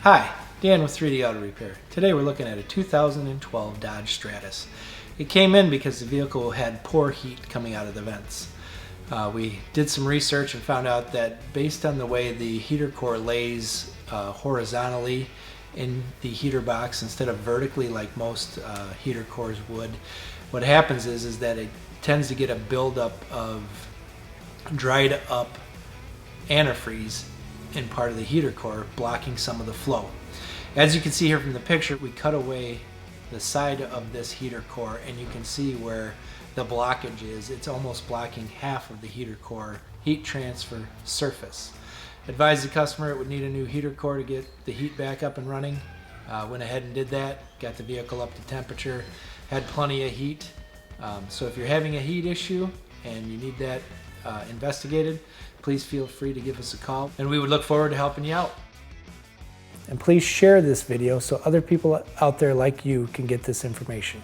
Hi, Dan with 3D Auto Repair. Today we're looking at a 2012 Dodge Stratus. It came in because the vehicle had poor heat coming out of the vents. We did some research and found out that based on the way the heater core lays horizontally in the heater box instead of vertically like most heater cores would, what happens is that it tends to get a buildup of dried up antifreeze in part of the heater core, blocking some of the flow. As you can see here from the picture, we cut away the side of this heater core and you can see where the blockage is. It's almost blocking half of the heater core heat transfer surface. Advised the customer it would need a new heater core to get the heat back up and running. Went ahead and did that, got the vehicle up to temperature, had plenty of heat. So if you're having a heat issue and you need that investigated, please feel free to give us a call and we would look forward to helping you out. And please share this video so other people out there like you can get this information.